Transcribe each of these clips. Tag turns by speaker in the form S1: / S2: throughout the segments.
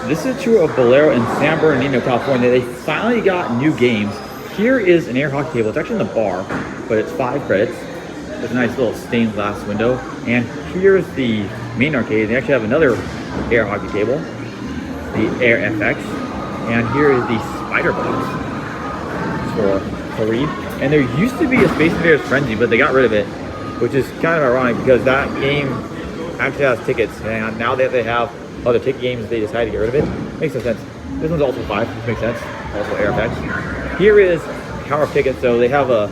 S1: This is true of Bowlero in San Bernardino, California. They finally got new games. Here is an air hockey table. It's actually in the bar, but it's 5 credits. There's a nice little stained glass window. And here's the main arcade. They actually have another air hockey table, the Air FX. And here is the Spider Box for 3. And there used to be a Space Invaders Frenzy, but they got rid of it, which is kind of ironic because that game actually has tickets. And now that they have other ticket games, they decided to get rid of it. Makes no sense. This one's also 5, which makes sense. Also Air FX. Here is Power of Tickets. So they have a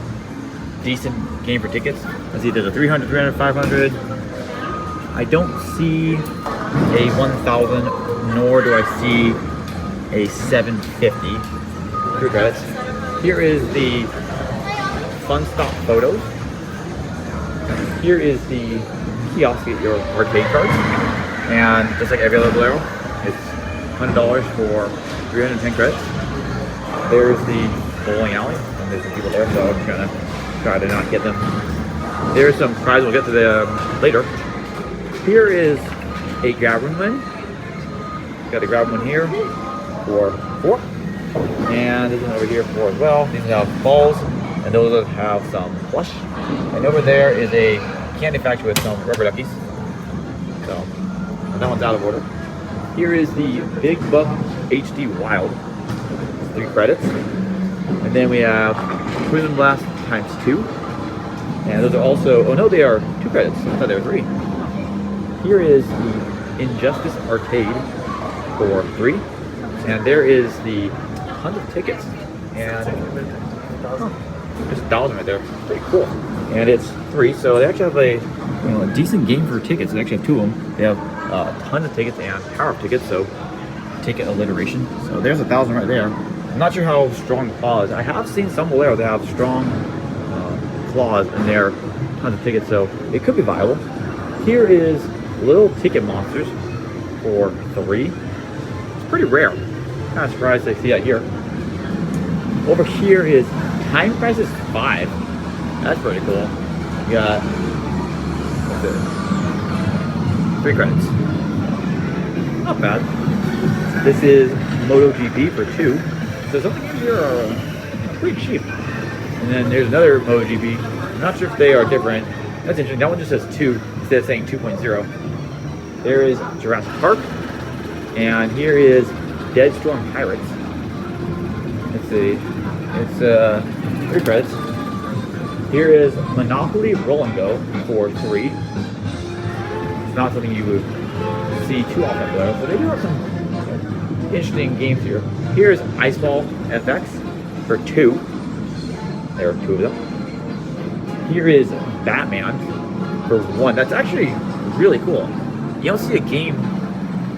S1: decent game for tickets. Let's see, there's a 300, 300, 500. I don't see a 1,000, nor do I see a 750. 3 credits. Here is the Fun Stop Photos. Here is the kiosk at your arcade cards. And just like every other Bowlero, it's $100 for 310 credits. There's the bowling alley, and there's some people there, so I'm gonna try to not get them. There's some prizes, we'll get to them later. Here is a grab room win. Got a grab one here for 4. And this one over here for as well. These have balls, and those have some plush. And over there is a candy factory with some rubber duckies. So, and that one's out of order. Here is the Big Buck HD Wild. 3 credits. And then we have Prison Blast ×2. And those are also, oh no, they are 2 credits. I thought they were 3. Here is the Injustice Arcade for 3. And there is the 100 tickets. And just 1,000 right there. Pretty cool. And it's 3, so they actually have a decent game for tickets. They actually have 2 of them. They have tons of tickets and power of tickets, so ticket alliteration. So there's 1,000 right there. I'm not sure how strong the claw is. I have seen some Bowlero that have strong claws in their tons of tickets, so it could be viable. Here is Little Ticket Monsters for 3. It's pretty rare. Kind of surprised I see that here. Over here is Time Crisis 5. That's pretty cool. You got 3 credits. Not bad. This is MotoGP for 2. So some of the games here are pretty cheap. And then there's another MotoGP. I'm not sure if they are different. That's interesting. That one just says 2 instead of saying 2.0. There is Jurassic Park. And here is Dead Storm Pirates. Let's see. It's 3 credits. Here is Monopoly Roll and Go for 3. It's not something you would see too often, but they do have some interesting games here. Here's Iceball FX for 2. There are 2 of them. Here is Batman for 1. That's actually really cool. You don't see a game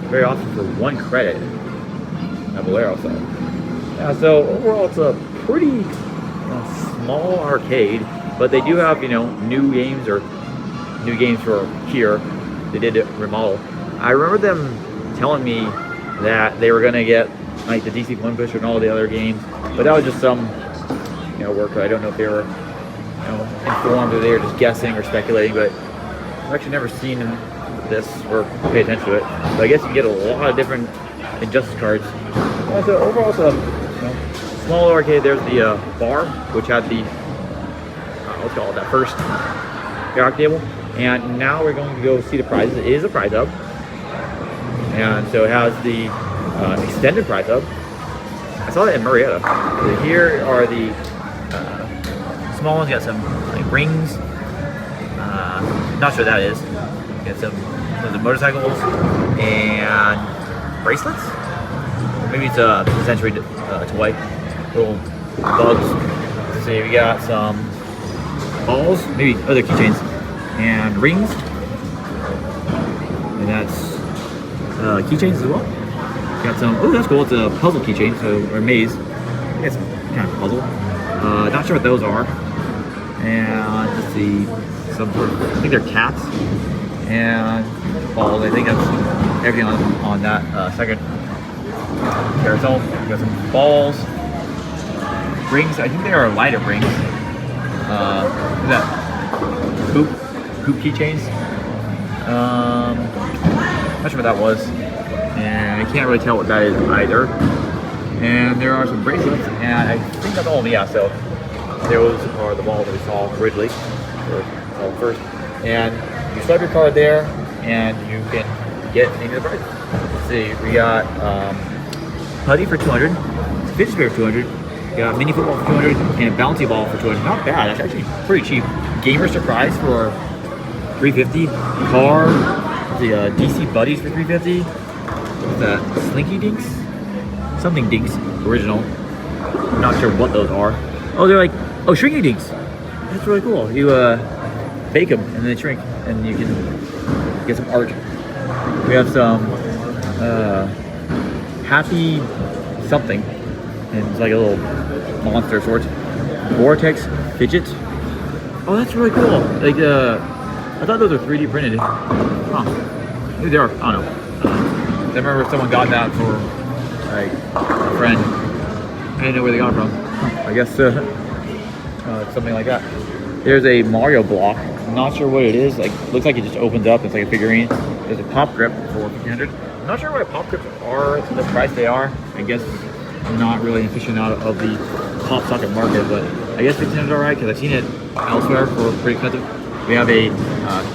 S1: very often for 1 credit at Bowlero. So overall, it's a pretty small arcade, but they do have new games for here. They did remodel. I remember them telling me that they were gonna get like the DC One Pusher and all the other games, but that was just some work. I don't know if they were informed or they were just guessing or speculating, but I've actually never seen this or pay attention to it. So I guess you get a lot of different Injustice cards. So overall, it's a small arcade. There's the bar, which had the let's call it that first air table. And now we're going to go see the prizes. It is a prize hub, and so it has the extended prize hub. I saw that in Marietta. So here are the small ones. Got some like rings. Not sure what that is. Got some of the motorcycles and bracelets. Maybe it's a Century toy. Little bugs. Let's see, we got some balls, maybe other keychains, and rings. And that's keychains as well. Got some, oh that's cool, it's a puzzle keychain, or a maze. It's kind of puzzle. Not sure what those are. And let's see, some sort of, I think they're cats. And balls, I think that's everything on that second carousel. Got some balls. Rings, I think they are light up rings. What's that? Hoop keychains. Not sure what that was. and I can't really tell what that is either. And there are some bracelets, and I think that's all of them. Yeah, so those are the balls that we saw originally, or first. And you swipe your card there, and you can get any of the prizes. Let's see, we got putty for 200, fidget spinner for 200, we got mini football for 200, and a bouncy ball for 200. Not bad, that's actually pretty cheap. Gamer surprise for 350. Car, the DC Buddies for 350. What's that? Slinky Dinks? Something Dinks, original. I'm not sure what those are. Oh, they're like, oh, Shrinky Dinks. That's really cool. You bake them and then they shrink, and you can get some art. We have some Happy something, and it's like a little monster of sorts. Vortex fidgets. Oh, that's really cool. Like, I thought those were 3D printed. Huh. Maybe they are. I don't know. I remember someone got that for like a friend. I didn't know where they got it from. I guess something like that. There's a Mario block. I'm not sure what it is. Like, looks like it just opens up. It's like a figurine. There's a pop grip for 1500. I'm not sure why pop grips are the price they are. I guess I'm not really an aficionado of the pop socket market, but I guess 1500 is alright because I've seen it elsewhere for pretty expensive. We have a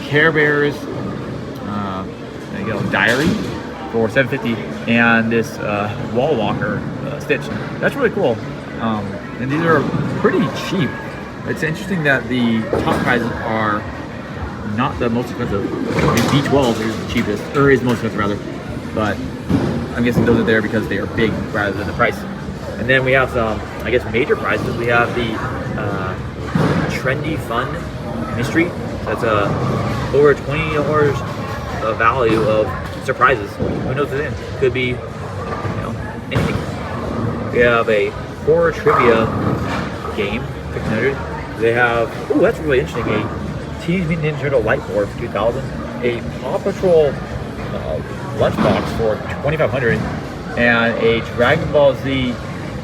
S1: Care Bears diary for 750, and this wall walker Stitch. That's really cool. And these are pretty cheap. It's interesting that the top prizes are not the most expensive. The D12 is the cheapest, or is most expensive rather, but I'm guessing those are there because they are big rather than the price. And then we have some, I guess, major prizes. We have the Trendy Fun Mystery. That's over $20 value of surprises. Who knows what's in? Could be, anything. We have a horror trivia game, 600. They have, oh, that's really interesting, a Teenage Mutant Ninja Turtle whiteboard for 2000, a Paw Patrol lunchbox for 2500, and a Dragon Ball Z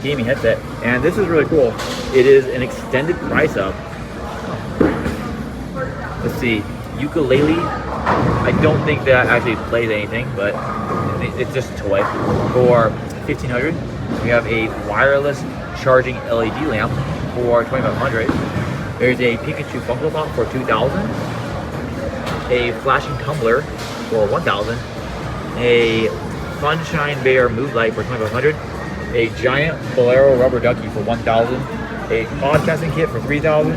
S1: gaming headset. And this is really cool. It is an extended price up. Let's see, ukulele. I don't think that actually plays anything, but it's just a toy. For 1500, we have a wireless charging LED lamp for 2500. There's a Pikachu Funko Pop for 2000. A flashing tumbler for 1000. A Sunshine Bear Mood Light for 2500. A giant Bowlero rubber ducky for 1000. A podcasting kit for 3000.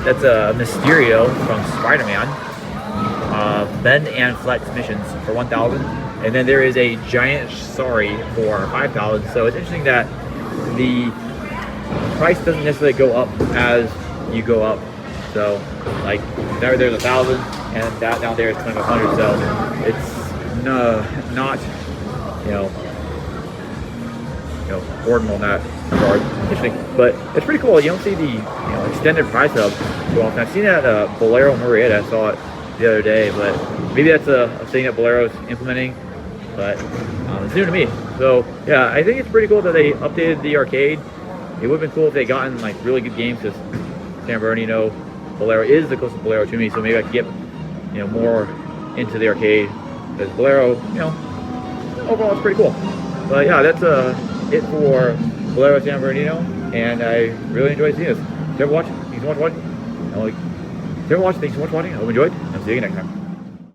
S1: That's a Mysterio from Spider-Man. Bend and Flex missions for 1000. And then there is a giant Sorry for 5000. So it's interesting that the price doesn't necessarily go up as you go up. So like there's 1000, and that down there is 2500. So it's not ordinal in that regard. Interesting, but it's pretty cool. You don't see the extended price up too often. I've seen it at Bowlero Marietta. I saw it the other day, but maybe that's a thing that Bowlero is implementing. But it's new to me. So yeah, I think it's pretty cool that they updated the arcade. It would have been cool if they gotten like really good games, because San Bernardino Bowlero is the closest Bowlero to me. So maybe I could get more into the arcade, because Bowlero, overall it's pretty cool. But yeah, that's it for Bowlero San Bernardino, and I really enjoyed seeing this. If you ever watch, thanks so much for watching. I hope you enjoyed, and I'll see you next time.